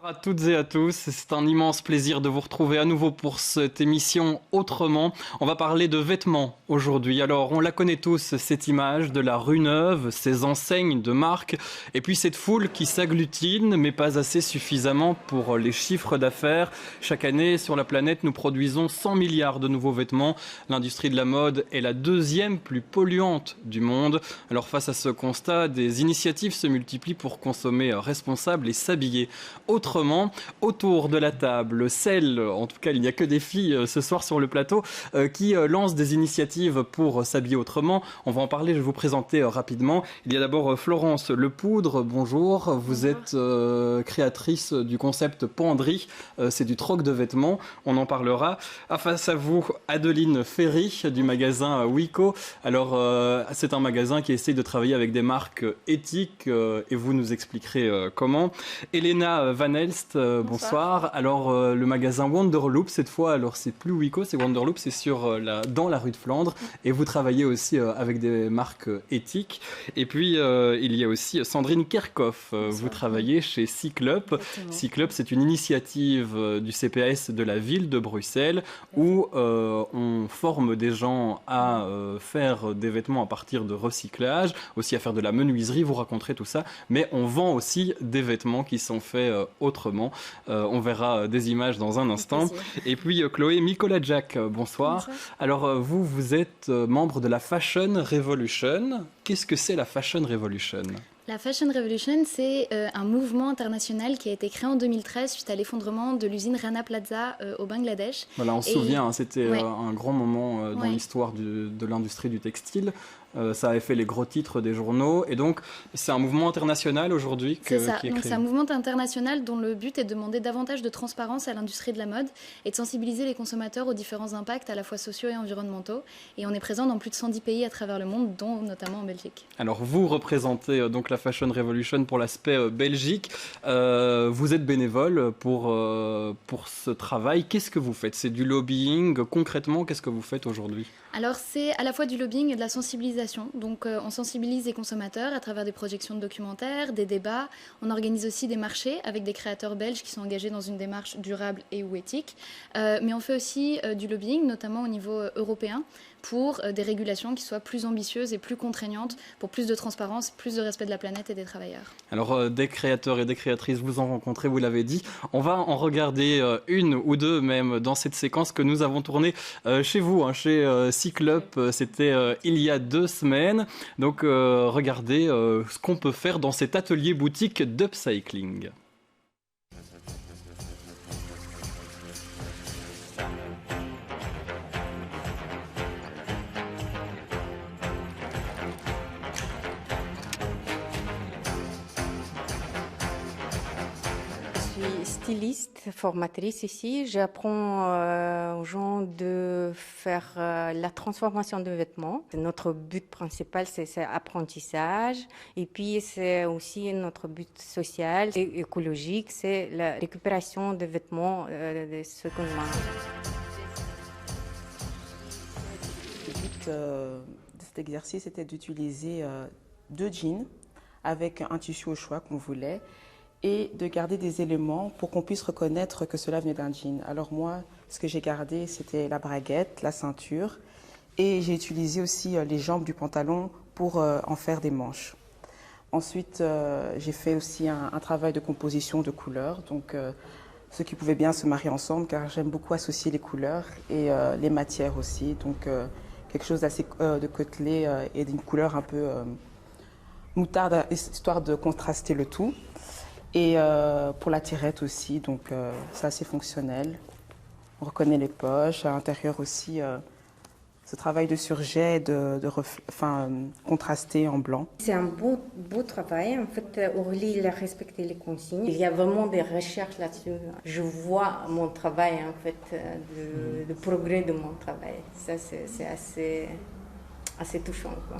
Bonjour à toutes et à tous, c'est un immense plaisir de vous retrouver à nouveau pour cette émission Autrement. On va parler de vêtements aujourd'hui. Alors on la connaît tous, cette image de la rue Neuve, ces enseignes de marque et puis cette foule qui s'agglutine mais pas assez suffisamment pour les chiffres d'affaires. Chaque année sur la planète nous produisons 100 milliards de nouveaux vêtements. L'industrie de la mode est la deuxième plus polluante du monde. Alors face à ce constat, des initiatives se multiplient pour consommer responsable et s'habiller autrement. Autour de la table, celle, en tout cas il n'y a que des filles ce soir sur le plateau, qui lancent des initiatives pour s'habiller autrement. On va en parler, je vais vous présenter rapidement. Il y a d'abord Florence Lepoudre, bonjour. Vous êtes créatrice du concept Penderie, c'est du troc de vêtements, on en parlera. Face à vous, Adeline Ferry du magasin Wico. Alors c'est un magasin qui essaye de travailler avec des marques éthiques et vous nous expliquerez comment. Elena Van Elst, bonsoir. Alors le magasin Wonderloop cette fois, alors c'est plus Wico, c'est Wonderloop, c'est dans la rue de Flandre et vous travaillez aussi avec des marques éthiques. Et puis il y a aussi Sandrine Kerkhoff, vous travaillez chez Cyclope. Cyclope, c'est une initiative du CPAS de la ville de Bruxelles où on forme des gens à faire des vêtements à partir de recyclage, aussi à faire de la menuiserie, vous raconterez tout ça, mais on vend aussi des vêtements qui sont faits autrement. On verra des images dans un instant. Et puis Chloé Mikoladjak, bonsoir. Alors vous êtes membre de la Fashion Revolution. Qu'est-ce que c'est la Fashion Revolution ? La Fashion Revolution, c'est un mouvement international qui a été créé en 2013 suite à l'effondrement de l'usine Rana Plaza au Bangladesh. Voilà, on se souvient, c'était un grand moment dans l'histoire de l'industrie du textile. Ça avait fait les gros titres des journaux. Et donc, c'est un mouvement international aujourd'hui qui est créé. C'est un mouvement international dont le but est de demander davantage de transparence à l'industrie de la mode et de sensibiliser les consommateurs aux différents impacts à la fois sociaux et environnementaux. Et on est présent dans plus de 110 pays à travers le monde, dont notamment en Belgique. Alors, vous représentez donc la Fashion Revolution pour l'aspect Belgique. Vous êtes bénévole pour ce travail. Qu'est-ce que vous faites ? C'est du lobbying. Concrètement, qu'est-ce que vous faites aujourd'hui ? Alors, c'est à la fois du lobbying et de la sensibilisation. Donc, on sensibilise les consommateurs à travers des projections de documentaires, des débats. On organise aussi des marchés avec des créateurs belges qui sont engagés dans une démarche durable et ou éthique. Mais on fait aussi du lobbying, notamment au niveau européen, pour des régulations qui soient plus ambitieuses et plus contraignantes, pour plus de transparence, plus de respect de la planète et des travailleurs. Alors, des créateurs et des créatrices, vous en rencontrez, vous l'avez dit. On va en regarder une ou deux même dans cette séquence que nous avons tournée chez vous, chez Cyclope. C'était il y a 2 semaines. Donc, regardez ce qu'on peut faire dans cet atelier boutique d'upcycling. Styliste, formatrice ici. J'apprends aux gens de faire la transformation de vêtements. Notre but principal, c'est l'apprentissage. Et puis, c'est aussi notre but social et écologique, c'est la récupération de vêtements de seconde main. Le but de cet exercice était d'utiliser 2 jeans avec un tissu au choix qu'on voulait, et de garder des éléments pour qu'on puisse reconnaître que cela venait d'un jean. Alors moi, ce que j'ai gardé, c'était la braguette, la ceinture, et j'ai utilisé aussi les jambes du pantalon pour en faire des manches. Ensuite, j'ai fait aussi un travail de composition de couleurs, donc ce qui pouvait bien se marier ensemble, car j'aime beaucoup associer les couleurs et les matières aussi, donc quelque chose d'assez de côtelé et d'une couleur un peu moutarde, histoire de contraster le tout. Et pour la tirette aussi, donc c'est assez fonctionnel. On reconnaît les poches, à l'intérieur aussi, ce travail de surjet, contrasté en blanc. C'est un beau travail. En fait, Aurélie, il a respecté les consignes. Il y a vraiment des recherches là-dessus. Je vois mon travail, en fait, le progrès de mon travail. Ça, c'est assez touchant, quoi.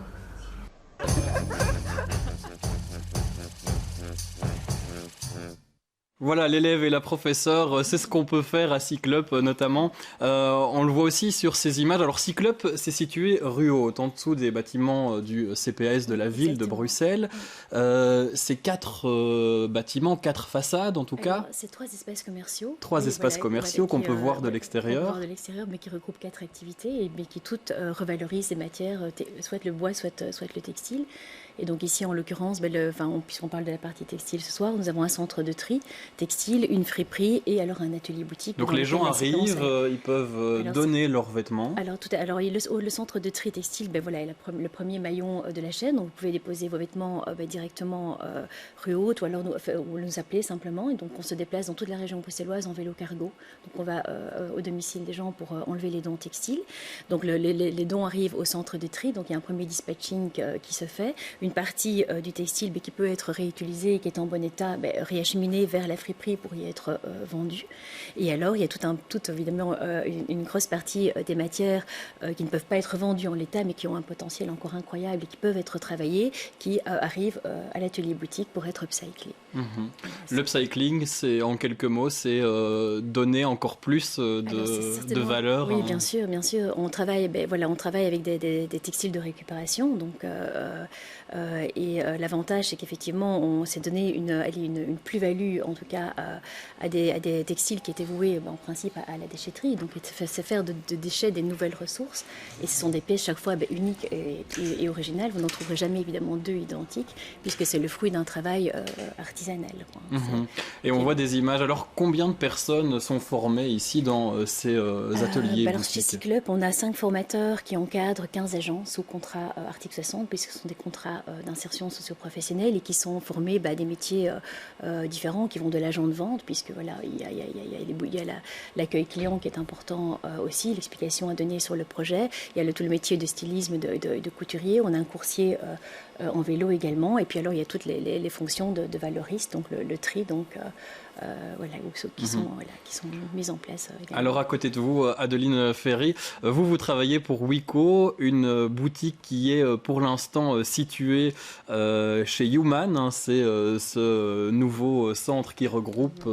Voilà, l'élève et la professeure, c'est ce qu'on peut faire à Cyclope notamment. On le voit aussi sur ces images. Alors Cyclope, c'est situé rue Haute, en dessous des bâtiments du CPS de la ville de Bruxelles. C'est 4 bâtiments, 4 façades en tout cas. C'est 3 espaces commerciaux. 3 espaces commerciaux qu'on peut voir de l'extérieur. Mais qui regroupent 4 activités, mais qui toutes revalorisent des matières, soit le bois, soit le textile. Et donc ici, en l'occurrence, puisqu'on parle de la partie textile ce soir, nous avons un centre de tri textile, une friperie et alors un atelier boutique. Donc les gens arrivent, ils peuvent donner leurs vêtements. Alors le centre de tri textile, est le premier maillon de la chaîne. Donc vous pouvez déposer vos vêtements directement rue Haute ou alors nous appeler simplement. Et donc on se déplace dans toute la région bruxelloise en vélo cargo. Donc on va au domicile des gens pour enlever les dons textiles. Donc les dons arrivent au centre de tri. Donc il y a un premier dispatching qui se fait. Une partie du textile qui peut être réutilisée, qui est en bon état, réacheminée vers la friperie pour y être vendue. Et alors, il y a évidemment une grosse partie des matières qui ne peuvent pas être vendues en l'état, mais qui ont un potentiel encore incroyable et qui peuvent être travaillées, qui arrivent à l'atelier boutique pour être upcyclées. L'upcycling, c'est en quelques mots, c'est donner encore plus de valeur. Oui, bien sûr. On travaille avec des textiles de récupération, donc l'avantage, c'est qu'effectivement, on s'est donné une plus-value, en tout cas, à des textiles qui étaient voués, en principe, à la déchetterie. Donc, c'est faire de déchets des nouvelles ressources. Et ce sont des pièces, chaque fois, uniques et originales. Vous n'en trouverez jamais, évidemment, 2 identiques, puisque c'est le fruit d'un travail artisanal. Et on voit des images. Alors, combien de personnes sont formées ici dans ces ateliers alors, chez Cyclope, on a 5 formateurs qui encadrent 15 agents sous contrat article 60, puisque ce sont des contrats d'insertion socio-professionnelle et qui sont formés des métiers différents qui vont de l'agent de vente, puisque il y a l'accueil client qui est important aussi, l'explication à donner sur le projet. Il y a tout le métier de stylisme, de couturier. On a un coursier en vélo également. Et puis alors, il y a toutes les fonctions de valoriste, donc le tri, qui sont mises en place. Également. Alors, à côté de vous, Adeline Ferry, vous travaillez pour Wico, une boutique qui est pour l'instant située chez Human. C'est ce nouveau centre qui regroupe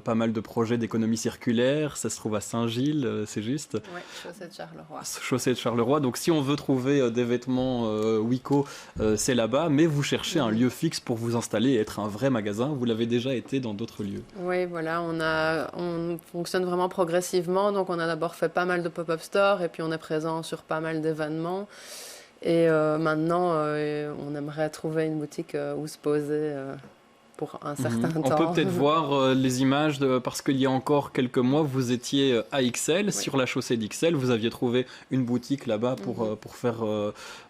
pas mal de projets d'économie circulaire. Ça se trouve à Saint-Gilles, c'est juste ? Oui, chaussée de Charleroi. Chaussée de Charleroi. Donc, si on veut trouver des vêtements Wico, c'est là-bas. Mais vous cherchez un lieu fixe pour vous installer et être un vrai magasin. Vous l'avez déjà été dans d'autres lieux. Oui, voilà, on fonctionne vraiment progressivement. Donc, on a d'abord fait pas mal de pop-up stores et puis on est présent sur pas mal d'événements. Et maintenant, on aimerait trouver une boutique où se poser pour un certain temps. On peut peut-être voir les images, parce qu'il y a encore quelques mois, vous étiez à Ixelles, sur la chaussée d'Ixelles. Vous aviez trouvé une boutique là-bas pour faire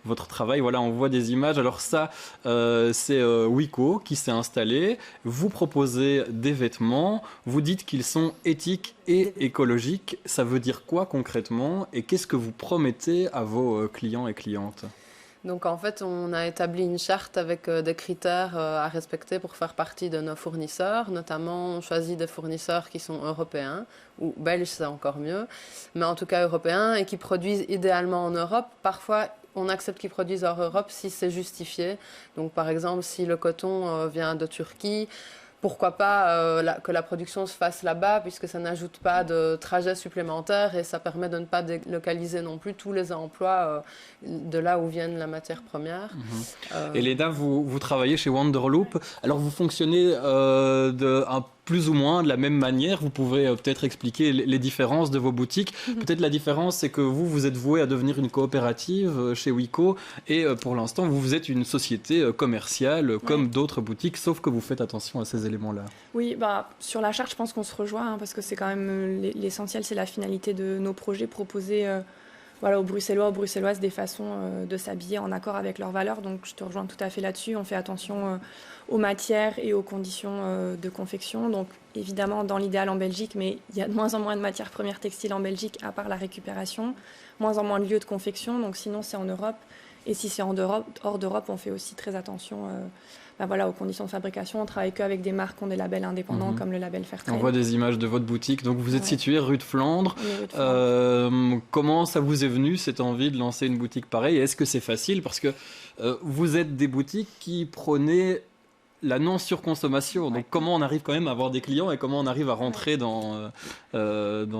votre travail. Voilà, on voit des images. Alors ça, c'est Wico qui s'est installé. Vous proposez des vêtements. Vous dites qu'ils sont éthiques et écologiques. Ça veut dire quoi concrètement? Et qu'est-ce que vous promettez à vos clients et clientes? Donc en fait, on a établi une charte avec des critères à respecter pour faire partie de nos fournisseurs. Notamment, on choisit des fournisseurs qui sont européens, ou belges, c'est encore mieux, mais en tout cas européens, et qui produisent idéalement en Europe. Parfois, on accepte qu'ils produisent hors Europe si c'est justifié. Donc par exemple, si le coton vient de Turquie, pourquoi pas que la production se fasse là-bas, puisque ça n'ajoute pas de trajets supplémentaires et ça permet de ne pas délocaliser non plus tous les emplois de là où viennent la matière première. Et Léna, vous travaillez chez Wanderloop. Alors vous fonctionnez plus ou moins de la même manière. Vous pouvez peut-être expliquer les différences de vos boutiques. Peut-être la différence, c'est que vous êtes voué à devenir une coopérative chez Wico et pour l'instant, vous êtes une société commerciale comme d'autres boutiques, sauf que vous faites attention à ces éléments-là. Oui, sur la charte, je pense qu'on se rejoint parce que c'est quand même l'essentiel, c'est la finalité de nos projets, proposer aux Bruxellois, aux Bruxelloises des façons de s'habiller en accord avec leurs valeurs. Donc je te rejoins tout à fait là-dessus. On fait attention aux matières et aux conditions de confection. Donc évidemment dans l'idéal en Belgique, mais il y a de moins en moins de matières premières textiles en Belgique à part la récupération, moins en moins de lieux de confection. Donc sinon c'est en Europe. Et si c'est hors d'Europe, on fait aussi très attention aux conditions de fabrication. On travaille qu'avec des marques qui ont des labels indépendants comme le label Fairtrade. On voit des images de votre boutique. Donc vous êtes situé rue de Flandre. Comment ça vous est venu cette envie de lancer une boutique pareille? Est-ce que c'est facile? Parce que vous êtes des boutiques qui prônaient la non-surconsommation. Donc comment on arrive quand même à avoir des clients et comment on arrive à rentrer dans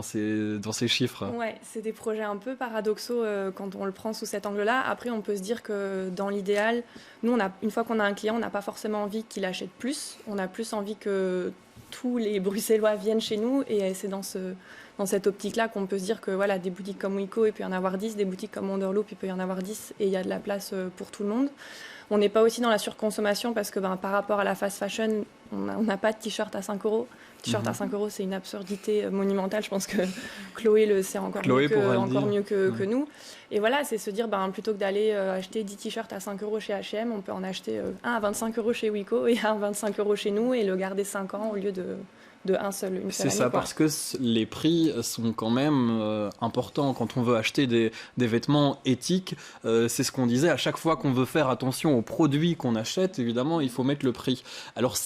ces chiffres. Ouais, c'est des projets un peu paradoxaux quand on le prend sous cet angle-là. Après, on peut se dire que dans l'idéal, nous, une fois qu'on a un client, on n'a pas forcément envie qu'il achète plus. On a plus envie que tous les Bruxellois viennent chez nous, et c'est dans cette optique-là qu'on peut se dire que voilà, des boutiques comme Wico, il peut y en avoir 10, des boutiques comme Wonderloop, il peut y en avoir 10, et il y a de la place pour tout le monde. On n'est pas aussi dans la surconsommation parce que par rapport à la fast fashion, on n'a pas de t-shirt à 5 euros. T-shirt à 5 euros, c'est une absurdité monumentale. Je pense que Chloé le sait encore mieux que nous. Et voilà, c'est se dire, plutôt que d'aller acheter 10 t-shirts à 5 euros chez H&M, on peut en acheter un à 25 euros chez Wico et un à 25 euros chez nous, et le garder 5 ans au lieu de une seule année. C'est ça, parce que les prix sont quand même importants quand on veut acheter des vêtements éthiques. C'est ce qu'on disait, à chaque fois qu'on veut faire attention aux produits qu'on achète, évidemment, il faut mettre le prix. Alors,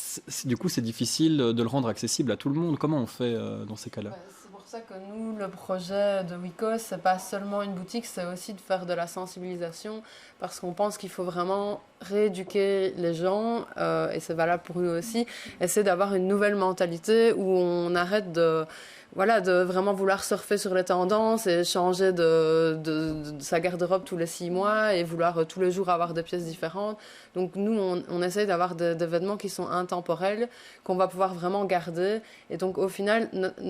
du coup, c'est difficile de le rendre accessible à tout le monde. Comment on fait dans ces cas-là ? C'est pour ça que nous, le projet de Wico, c'est pas seulement une boutique, c'est aussi de faire de la sensibilisation, parce qu'on pense qu'il faut vraiment rééduquer les gens, et c'est valable pour eux aussi, essayer d'avoir une nouvelle mentalité où on arrête de vraiment vouloir surfer sur les tendances et changer de sa garde-robe tous les 6 mois et vouloir tous les jours avoir des pièces différentes. Donc nous, on essaye d'avoir des vêtements qui sont intemporels, qu'on va pouvoir vraiment garder. Et donc au final,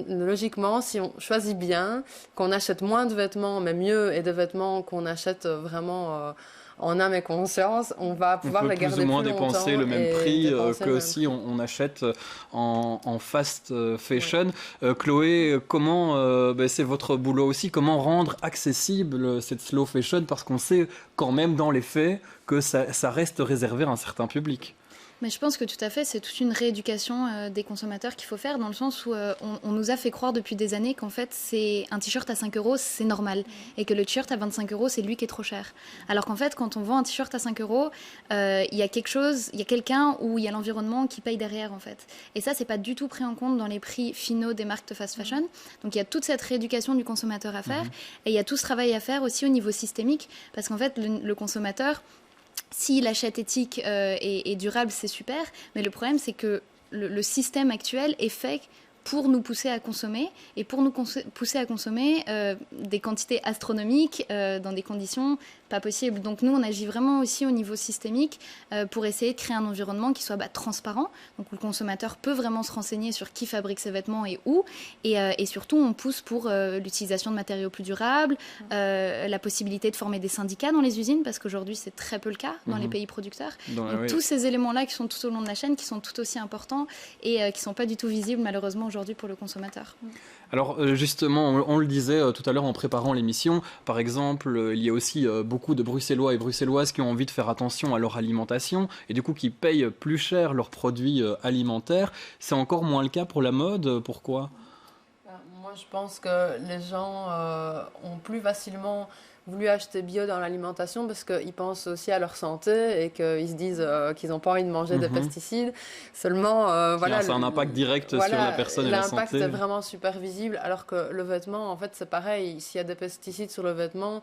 logiquement, si on choisit bien, qu'on achète moins de vêtements, mais mieux, et des vêtements qu'on achète vraiment en âme et conscience, on va pouvoir les garder plus longtemps. On peut plus ou moins dépenser le même prix que si on achète en fast fashion. Oui. Chloé, comment, c'est votre boulot aussi, comment rendre accessible cette slow fashion, parce qu'on sait quand même dans les faits que ça reste réservé à un certain public. Mais je pense que tout à fait, c'est toute une rééducation des consommateurs qu'il faut faire, dans le sens où on nous a fait croire depuis des années qu'en fait, c'est un t-shirt à 5 euros, c'est normal, et que le t-shirt à 25 euros, c'est lui qui est trop cher. Alors qu'en fait, quand on vend un t-shirt à 5 euros, il y a quelqu'un où il y a l'environnement qui paye derrière, en fait. Et ça, c'est pas du tout pris en compte dans les prix finaux des marques de fast fashion. Donc il y a toute cette rééducation du consommateur à faire, et il y a tout ce travail à faire aussi au niveau systémique, parce qu'en fait, le consommateur, s'il achète éthique et durable, c'est super, mais le problème, c'est que le système actuel est fait pour nous pousser à consommer, et pour nous pousser à consommer des quantités astronomiques dans des conditions pas possibles. Donc nous, on agit vraiment aussi au niveau systémique pour essayer de créer un environnement qui soit transparent, donc où le consommateur peut vraiment se renseigner sur qui fabrique ses vêtements et où, et surtout on pousse pour l'utilisation de matériaux plus durables, la possibilité de former des syndicats dans les usines, parce qu'aujourd'hui c'est très peu le cas dans les pays producteurs. Donc tous ces éléments-là qui sont tout au long de la chaîne, qui sont tout aussi importants et qui ne sont pas du tout visibles malheureusement aujourd'hui pour le consommateur. Alors justement, on le disait tout à l'heure en préparant l'émission, par exemple, il y a aussi beaucoup de Bruxellois et Bruxelloises qui ont envie de faire attention à leur alimentation et du coup qui payent plus cher leurs produits alimentaires. C'est encore moins le cas pour la mode, pourquoi ? Moi je pense que les gens ont plus facilement voulu acheter bio dans l'alimentation parce qu'ils pensent aussi à leur santé et qu'ils se disent qu'ils n'ont pas envie de manger des pesticides. Seulement, voilà. Ça a un impact direct sur la personne et la santé. L'impact est vraiment super visible, alors que le vêtement, en fait, c'est pareil. S'il y a des pesticides sur le vêtement,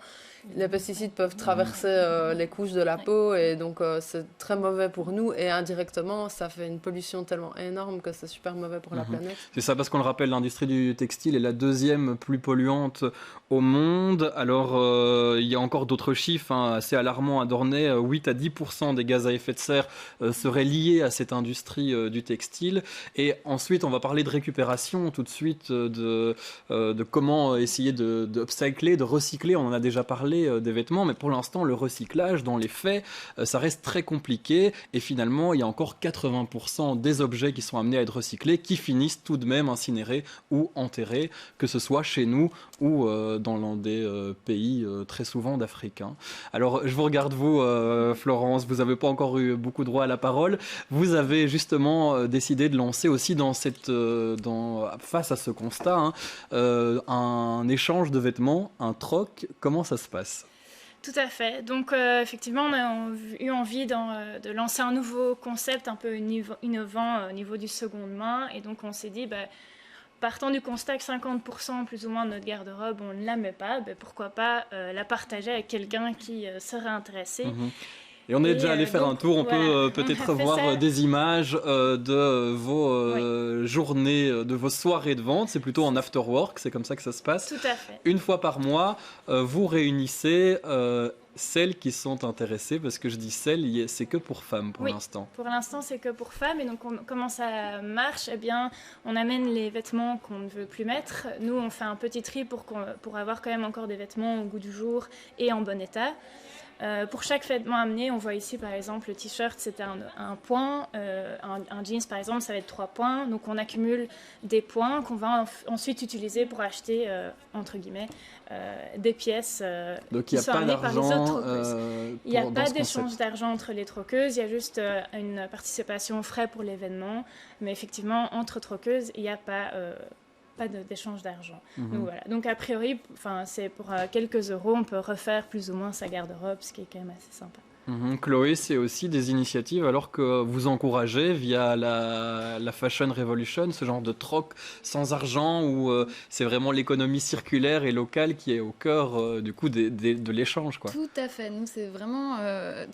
les pesticides peuvent traverser les couches de la peau et donc c'est très mauvais pour nous et indirectement, ça fait une pollution tellement énorme que c'est super mauvais pour la planète. C'est ça, parce qu'on le rappelle, l'industrie du textile est la deuxième plus polluante au monde. Alors, il y a encore d'autres chiffres assez alarmants à Dornay. 8 à 10% des gaz à effet de serre seraient liés à cette industrie du textile. Et ensuite, on va parler de récupération tout de suite, de comment essayer de upcycler, de recycler. On en a déjà parlé des vêtements, mais pour l'instant, le recyclage, dans les faits, ça reste très compliqué. Et finalement, il y a encore 80% des objets qui sont amenés à être recyclés qui finissent tout de même incinérés ou enterrés, que ce soit chez nous ou dans des pays très souvent d'Afrique. Alors, je vous regarde, vous, Florence, vous n'avez pas encore eu beaucoup droit à la parole. Vous avez justement décidé de lancer aussi face à ce constat, un échange de vêtements, un troc. Comment ça se passe ? Tout à fait. Donc, effectivement, on a eu envie de lancer un nouveau concept un peu innovant au niveau du seconde main. Et donc, on s'est dit, partant du constat que 50% plus ou moins de notre garde-robe, on ne la met pas, pourquoi pas la partager avec quelqu'un qui serait intéressé. Et on est déjà allé faire un tour, on peut peut-être voir des images de vos journées, de vos soirées de vente. C'est plutôt en after work, c'est comme ça que ça se passe. Tout à fait. Une fois par mois, vous réunissez celles qui sont intéressées, parce que je dis celles, c'est que pour femmes pour l'instant. Pour l'instant, c'est que pour femmes. Et donc, comment ça marche? Eh bien, on amène les vêtements qu'on ne veut plus mettre. Nous, on fait un petit tri pour avoir quand même encore des vêtements au goût du jour et en bon état. Pour chaque vêtement amené, on voit ici par exemple le t-shirt, c'était un point, un jeans par exemple, ça va être 3 points. Donc on accumule des points qu'on va ensuite utiliser pour acheter, entre guillemets, des pièces qui sont amenées par les autres troqueuses. Il n'y a pas d'échange d'argent entre les troqueuses, il y a juste une participation aux frais pour l'événement. Mais effectivement, entre troqueuses, il n'y a pas d'échange d'argent. Donc, voilà. Donc a priori, c'est pour quelques euros, on peut refaire plus ou moins sa garde-robe, ce qui est quand même assez sympa. Chloé, c'est aussi des initiatives alors que vous encouragez via la Fashion Revolution, ce genre de troc sans argent où c'est vraiment l'économie circulaire et locale qui est au cœur du coup de l'échange, quoi. Tout à fait, nous c'est vraiment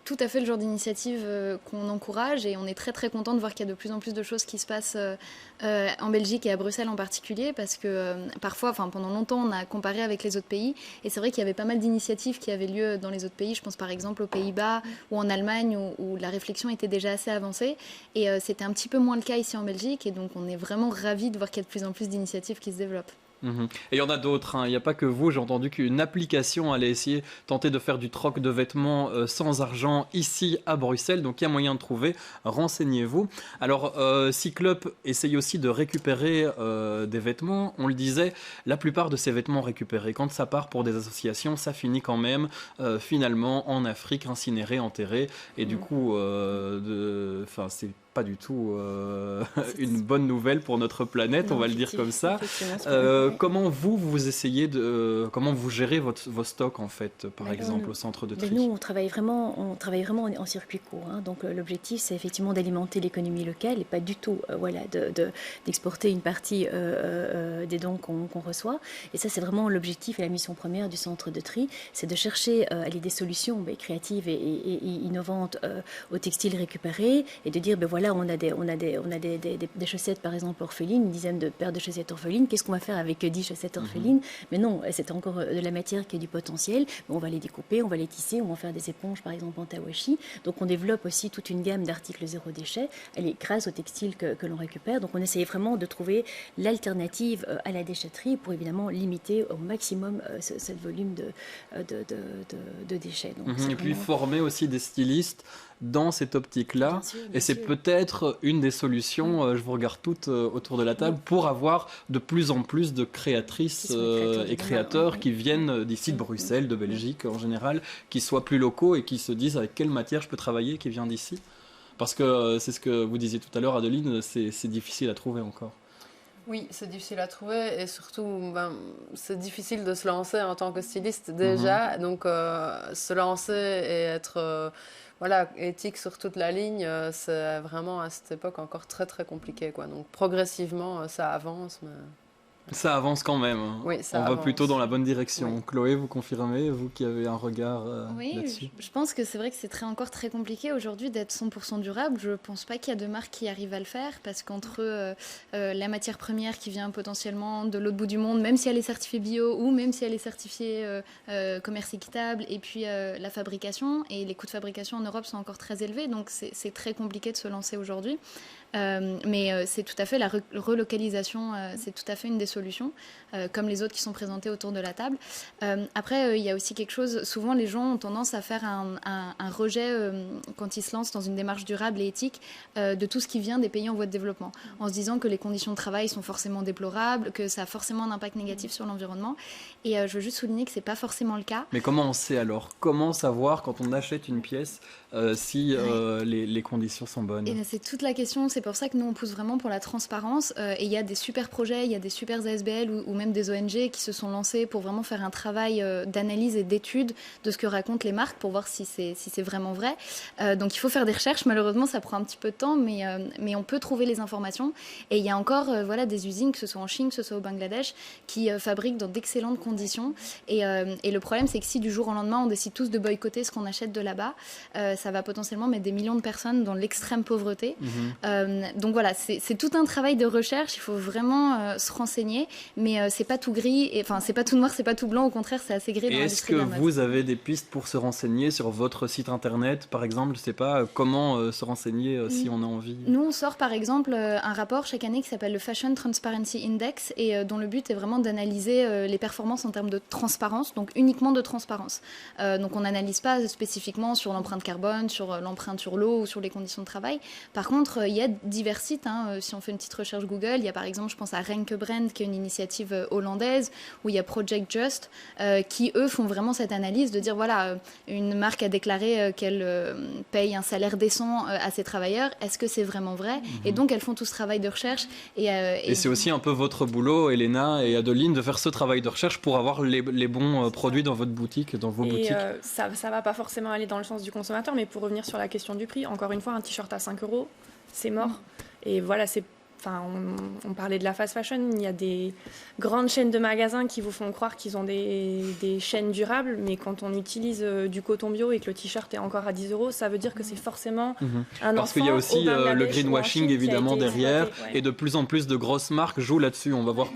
tout à fait le genre d'initiative qu'on encourage et on est très très content de voir qu'il y a de plus en plus de choses qui se passent en Belgique et à Bruxelles en particulier parce que parfois, pendant longtemps on a comparé avec les autres pays et c'est vrai qu'il y avait pas mal d'initiatives qui avaient lieu dans les autres pays, je pense par exemple aux Pays-Bas ou en Allemagne où la réflexion était déjà assez avancée et c'était un petit peu moins le cas ici en Belgique et donc on est vraiment ravis de voir qu'il y a de plus en plus d'initiatives qui se développent. Et il y en a d'autres, il n'y a pas que vous, j'ai entendu qu'une application allait essayer, tenter de faire du troc de vêtements sans argent ici à Bruxelles, donc il y a moyen de trouver, renseignez-vous. Alors Cyclope essaye aussi de récupérer des vêtements, on le disait, la plupart de ces vêtements récupérés, quand ça part pour des associations, ça finit quand même finalement en Afrique, incinéré, enterré, et du coup, c'est pas du tout une bonne nouvelle pour notre planète, on va le dire comme ça. Comment vous essayez comment vous gérez vos stocks en fait, par exemple au centre de tri? Nous, on travaille vraiment en circuit court. Donc l'objectif, c'est effectivement d'alimenter l'économie locale et pas du tout, d'exporter une partie des dons qu'on reçoit. Et ça, c'est vraiment l'objectif et la mission première du centre de tri, c'est de chercher des solutions créatives et innovantes aux textiles récupérés et de dire, on a des chaussettes par exemple orphelines, une dizaine de paires de chaussettes orphelines. Qu'est-ce qu'on va faire avec 10 chaussettes orphelines? Mais non, c'est encore de la matière qui a du potentiel. On va les découper, on va les tisser, on va faire des éponges par exemple en tawashi. Donc on développe aussi toute une gamme d'articles zéro déchet. Elle est grâce aux textiles que l'on récupère. Donc on essaye vraiment de trouver l'alternative à la déchetterie pour évidemment limiter au maximum ce volume de déchets. Donc, et puis former aussi des stylistes dans cette optique-là. Et c'est peut-être une des solutions, je vous regarde toutes autour de la table, pour avoir de plus en plus de créatrices et créateurs qui viennent d'ici, de Bruxelles, de Belgique en général, qui soient plus locaux et qui se disent avec quelle matière je peux travailler, qui vient d'ici. Parce que c'est ce que vous disiez tout à l'heure, Adeline, c'est difficile à trouver encore. Oui, c'est difficile à trouver et surtout, c'est difficile de se lancer en tant que styliste déjà. Donc, se lancer et être éthique sur toute la ligne, c'est vraiment à cette époque encore très très compliqué, quoi. Donc, progressivement, ça avance. Mais... Ça avance quand même. Oui, on va plutôt dans la bonne direction. Oui. Chloé, vous confirmez, vous qui avez un regard là-dessus? Je pense que c'est vrai que c'est encore très compliqué aujourd'hui d'être 100% durable. Je ne pense pas qu'il y a de marques qui arrivent à le faire parce qu'entre la matière première qui vient potentiellement de l'autre bout du monde, même si elle est certifiée bio ou même si elle est certifiée commerce équitable, et puis la fabrication, et les coûts de fabrication en Europe sont encore très élevés, donc c'est très compliqué de se lancer aujourd'hui. Mais c'est tout à fait la relocalisation, c'est tout à fait une des solutions, comme les autres qui sont présentées autour de la table. Après, il y a aussi quelque chose, souvent les gens ont tendance à faire un rejet quand ils se lancent dans une démarche durable et éthique de tout ce qui vient des pays en voie de développement, en se disant que les conditions de travail sont forcément déplorables, que ça a forcément un impact négatif sur l'environnement. Et je veux juste souligner que ce n'est pas forcément le cas. Mais comment on sait alors? Comment savoir quand on achète une pièce si les conditions sont bonnes? Et c'est toute la question, c'est pour ça que nous, on pousse vraiment pour la transparence. Et il y a des super projets, il y a des super ASBL ou même des ONG qui se sont lancés pour vraiment faire un travail d'analyse et d'étude de ce que racontent les marques pour voir si c'est vraiment vrai. Donc il faut faire des recherches. Malheureusement, ça prend un petit peu de temps, mais on peut trouver les informations. Et il y a encore des usines, que ce soit en Chine, que ce soit au Bangladesh, qui fabriquent dans d'excellentes conditions. Et le problème, c'est que si du jour au lendemain, on décide tous de boycotter ce qu'on achète de là-bas, ça va potentiellement mettre des millions de personnes dans l'extrême pauvreté. Donc voilà, c'est tout un travail de recherche. Il faut vraiment se renseigner, mais c'est pas tout gris. Enfin, c'est pas tout noir, c'est pas tout blanc. Au contraire, c'est assez gris dans l'industrie de la mode. Est-ce que vous avez des pistes pour se renseigner sur votre site internet, par exemple? Je sais pas comment se renseigner si on a envie. Nous, on sort par exemple un rapport chaque année qui s'appelle le Fashion Transparency Index et dont le but est vraiment d'analyser les performances en termes de transparence, donc uniquement de transparence. Donc on n'analyse pas spécifiquement sur l'empreinte carbone, sur l'empreinte sur l'eau ou sur les conditions de travail. Par contre, il y a divers sites. Si on fait une petite recherche Google, il y a par exemple, je pense à Renke Brand, qui est une initiative hollandaise, où il y a Project Just, qui eux font vraiment cette analyse de dire voilà, une marque a déclaré qu'elle paye un salaire décent à ses travailleurs. Est-ce que c'est vraiment vrai? Et donc elles font tout ce travail de recherche. Et c'est aussi un peu votre boulot, Elena et Adeline, de faire ce travail de recherche pour avoir les bons produits dans votre boutique, dans vos boutiques. Ça va pas forcément aller dans le sens du consommateur, mais pour revenir sur la question du prix, encore une fois, un t-shirt à 5 €, c'est mort. Et voilà, on parlait de la fast fashion, il y a des grandes chaînes de magasins qui vous font croire qu'ils ont des chaînes durables, mais quand on utilise du coton bio et que le t-shirt est encore à 10 €, ça veut dire que c'est forcément un Parce qu'il y a aussi le greenwashing évidemment derrière, et de plus en plus de grosses marques jouent là-dessus. On va voir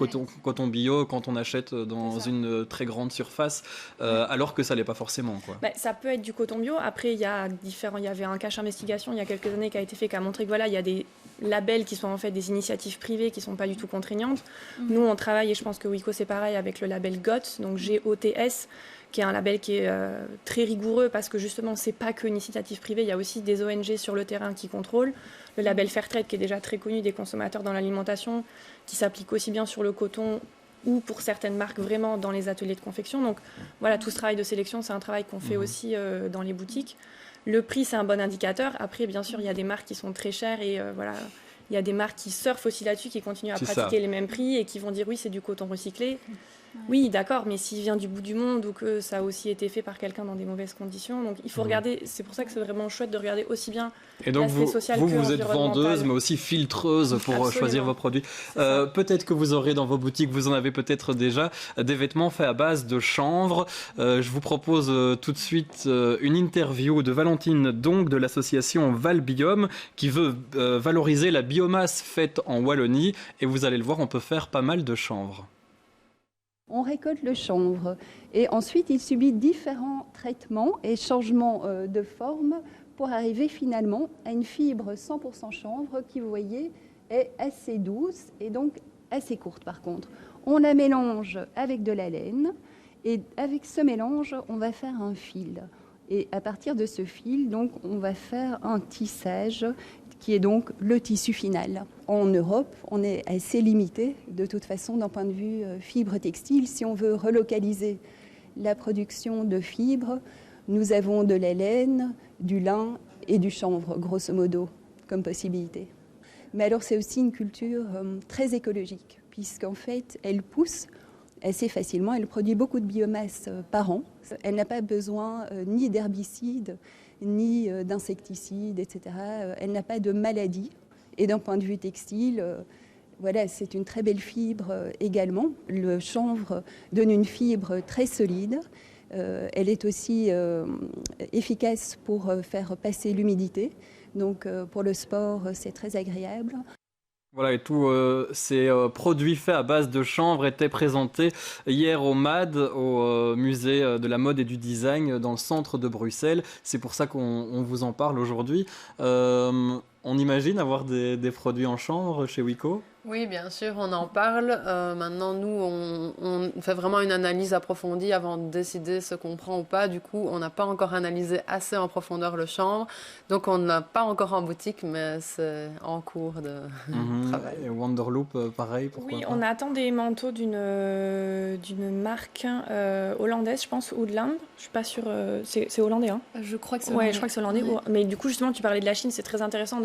coton bio quand on achète dans une très grande surface, alors que ça l'est pas forcément, quoi. Ça peut être du coton bio. Après, il y avait un cache investigation il y a quelques années qui a été fait, qui a montré que voilà, il y a des labels qui sont en fait des initiatives privées qui ne sont pas du tout contraignantes. Nous, on travaille, et je pense que Wiko, c'est pareil, avec le label GOTS, donc GOTS, qui est un label qui est très rigoureux parce que justement, ce n'est pas qu'une initiative privée, il y a aussi des ONG sur le terrain qui contrôlent. Le label Fairtrade, qui est déjà très connu des consommateurs dans l'alimentation, qui s'applique aussi bien sur le coton ou pour certaines marques vraiment dans les ateliers de confection. Donc voilà, tout ce travail de sélection, c'est un travail qu'on fait aussi dans les boutiques. Le prix, c'est un bon indicateur. Après, bien sûr, il y a des marques qui sont très chères et il y a des marques qui surfent aussi là-dessus, qui continuent à pratiquer les mêmes prix et qui vont dire oui, c'est du coton recyclé. Oui, d'accord, mais s'il vient du bout du monde ou que ça a aussi été fait par quelqu'un dans des mauvaises conditions, donc il faut regarder. C'est pour ça que c'est vraiment chouette de regarder aussi bien l'aspect social que vous êtes environnemental. vendeuse, mais aussi filtreuse pour choisir vos produits. Peut-être que vous aurez dans vos boutiques, vous en avez peut-être déjà, des vêtements faits à base de chanvre. Je vous propose tout de suite une interview de Valentine Donc de l'association Valbiome qui veut valoriser la biomasse faite en Wallonie. Et vous allez le voir, on peut faire pas mal de chanvre. On récolte le chanvre et ensuite il subit différents traitements et changements de forme pour arriver finalement à une fibre 100% chanvre qui, vous voyez, est assez douce et donc assez courte par contre. On la mélange avec de la laine et avec ce mélange, on va faire un fil. Et à partir de ce fil, donc, on va faire un tissage qui est donc le tissu final. En Europe, on est assez limité, de toute façon, d'un point de vue fibre textile. Si on veut relocaliser la production de fibres, nous avons de la laine, du lin et du chanvre, grosso modo, comme possibilité. Mais alors, c'est aussi une culture très écologique, puisqu'en fait, elle pousse assez facilement. Elle produit beaucoup de biomasse par an. Elle n'a pas besoin ni d'herbicides, ni d'insecticides, etc. Elle n'a pas de maladie. Et d'un point de vue textile, voilà, c'est une très belle fibre également. Le chanvre donne une fibre très solide. Elle est aussi efficace pour faire passer l'humidité. Donc pour le sport, c'est très agréable. Voilà, et tous ces produits faits à base de chanvre étaient présentés hier au MAD, au musée de la mode et du design dans le centre de Bruxelles. C'est pour ça qu'on vous en parle aujourd'hui. On imagine avoir des produits en chanvre chez Wiko ? Oui, bien sûr, on en parle. Maintenant, nous, on fait vraiment une analyse approfondie avant de décider ce qu'on prend ou pas. Du coup, on n'a pas encore analysé assez en profondeur le chanvre. Donc, on n'a pas encore en boutique, mais c'est en cours de travail. Et Wanderloop, pareil, pourquoi Oui, pas. on attend des manteaux d'une marque hollandaise, je pense, Woodland. Je suis pas sûre. C'est hollandais, hein ? Je crois que c'est je crois que c'est hollandais. Mais du coup, justement, tu parlais de la Chine. C'est très intéressant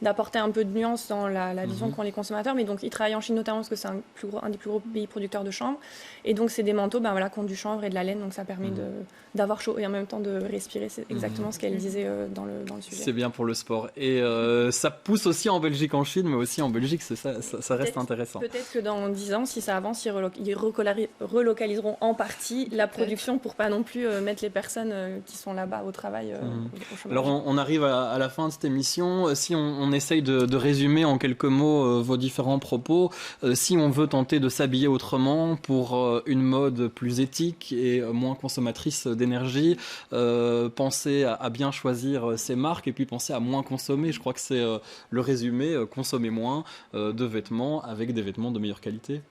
d'apporter un peu de nuance dans la vision qu'ont les consommateurs. Mais donc, ils travaillent en Chine notamment parce que c'est un des plus gros pays producteurs de chanvre. Et donc, c'est des manteaux qui ont du chanvre et de la laine. Donc, ça permet d'avoir chaud et en même temps de respirer. C'est exactement ce qu'elle disait dans le sujet. C'est bien pour le sport. Et ça pousse aussi en Belgique, en Chine, mais aussi en Belgique, ça reste intéressant. Peut-être que dans 10 ans, si ça avance, ils relocaliseront en partie la production pour pas non plus mettre les personnes qui sont là-bas au travail au chômage. Alors, on arrive à la fin de cette émission. Si on essaye de résumer en quelques mots vos différents propos, si on veut tenter de s'habiller autrement pour une mode plus éthique et moins consommatrice d'énergie, pensez à bien choisir ses marques et puis pensez à moins consommer. Je crois que c'est le résumé, consommer moins de vêtements avec des vêtements de meilleure qualité.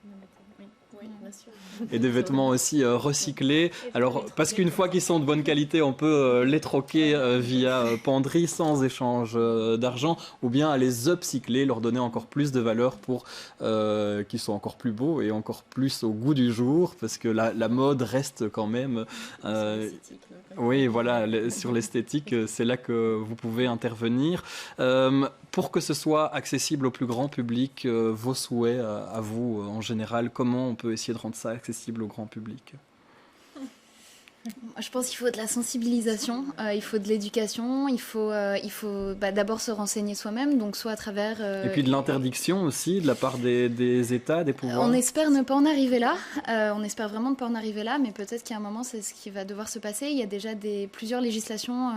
Oui, bien sûr. Et des vêtements aussi recyclés. Alors, parce qu'une fois qu'ils sont de bonne qualité, on peut les troquer via penderie sans échange d'argent, ou bien à les upcycler, leur donner encore plus de valeur pour qu'ils soient encore plus beaux et encore plus au goût du jour, parce que la mode reste quand même... oui, voilà, sur l'esthétique, c'est là que vous pouvez intervenir. Pour que ce soit accessible au plus grand public, vos souhaits à vous en général, comment on peut essayer de rendre ça accessible au grand public ? Je pense qu'il faut de la sensibilisation, il faut de l'éducation, il faut d'abord se renseigner soi-même, donc soit à travers... Et puis de l'interdiction aussi, de la part des États, des pouvoirs. On espère ne pas en arriver là, on espère vraiment ne pas en arriver là, mais peut-être qu'à un moment c'est ce qui va devoir se passer. Il y a déjà plusieurs législations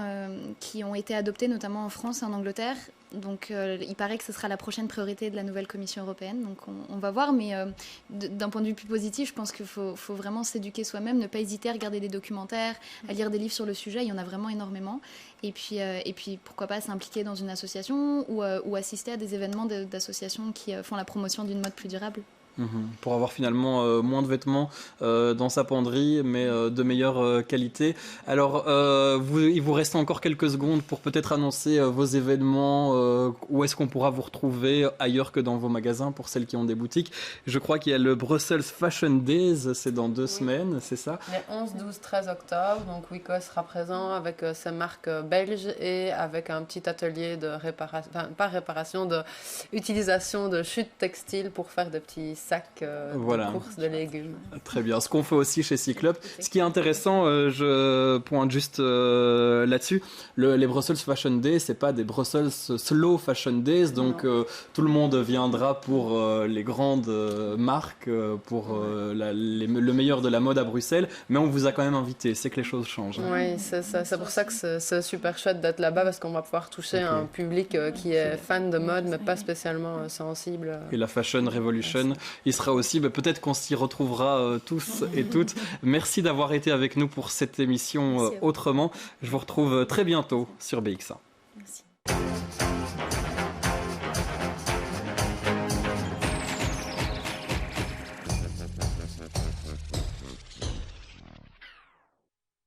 qui ont été adoptées, notamment en France et en Angleterre. Donc il paraît que ce sera la prochaine priorité de la nouvelle Commission européenne, donc on va voir, mais d'un point de vue plus positif, je pense qu'il faut vraiment s'éduquer soi-même, ne pas hésiter à regarder des documentaires, à lire des livres sur le sujet, il y en a vraiment énormément, et puis pourquoi pas s'impliquer dans une association ou assister à des événements d'associations qui font la promotion d'une mode plus durable. Pour avoir finalement moins de vêtements dans sa penderie, mais de meilleure qualité. Alors, il vous reste encore quelques secondes pour peut-être annoncer vos événements. Où est-ce qu'on pourra vous retrouver ailleurs que dans vos magasins pour celles qui ont des boutiques? Je crois qu'il y a le Brussels Fashion Days, c'est dans 2 semaines, c'est ça? Les 11, 12, 13 octobre, donc Wico sera présent avec ses marques belges et avec un petit atelier de utilisation de chutes textiles pour faire des petits sacs de courses de légumes. Très bien. Ce qu'on fait aussi chez Cyclop. Ce qui est intéressant, je pointe juste là-dessus, les Brussels Fashion Days, c'est pas des Brussels Slow Fashion Days, donc tout le monde viendra pour les grandes marques, pour le meilleur de la mode à Bruxelles, mais on vous a quand même invité, c'est que les choses changent. Oui, c'est pour ça que c'est super chouette d'être là-bas, parce qu'on va pouvoir toucher un public qui est fan de mode, mais pas spécialement sensible. Et la Fashion Revolution, il sera aussi, peut-être qu'on s'y retrouvera tous et toutes. Merci d'avoir été avec nous pour cette émission Autrement. Je vous retrouve très bientôt sur BX1. Merci.